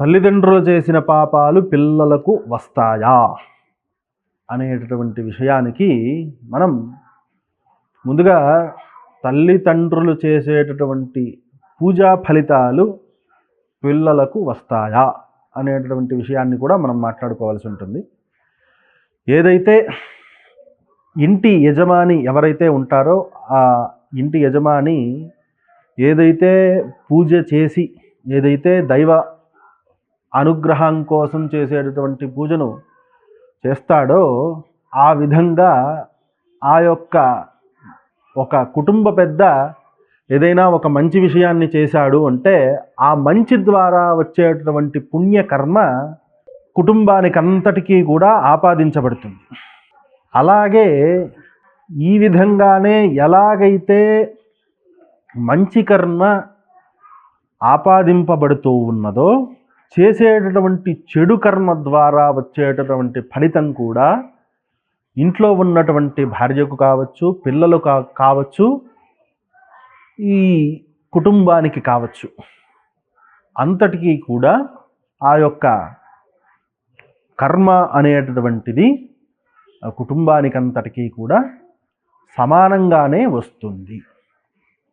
తల్లిదండ్రులు చేసిన పాపాలు పిల్లలకు వస్తాయా అనేటటువంటి విషయానికి మనం ముందుగా తల్లిదండ్రులు చేసేటటువంటి పూజా ఫలితాలు పిల్లలకు వస్తాయా అనేటటువంటి విషయాన్ని కూడా మనం మాట్లాడుకోవాల్సి ఉంటుంది. ఏదైతే ఇంటి యజమాని ఎవరైతే ఉంటారో ఆ ఇంటి యజమాని ఏదైతే పూజ చేసి ఏదైతే దైవ అనుగ్రహం కోసం చేసేటటువంటి పూజను చేస్తాడో ఆ విధంగా ఆ యొక్క ఒక కుటుంబ పెద్ద ఏదైనా ఒక మంచి విషయాన్ని చేశాడు అంటే ఆ మంచి ద్వారా వచ్చేటటువంటి పుణ్యకర్మ కుటుంబానికి అంతటికీ కూడా ఆపాదించబడుతుంది. అలాగే ఈ విధంగానే ఎలాగైతే మంచి కర్మ ఆపాదింపబడుతూ ఉన్నదో చేసేటటువంటి చెడు కర్మ ద్వారా వచ్చేటటువంటి ఫలితం కూడా ఇంట్లో ఉన్నటువంటి భార్యకు కావచ్చు, పిల్లలు కావచ్చు, ఈ కుటుంబానికి కావచ్చు, అంతటికీ కూడా ఆ యొక్క కర్మ అనేటటువంటిది కుటుంబానికి అంతటికీ కూడా సమానంగానే వస్తుంది.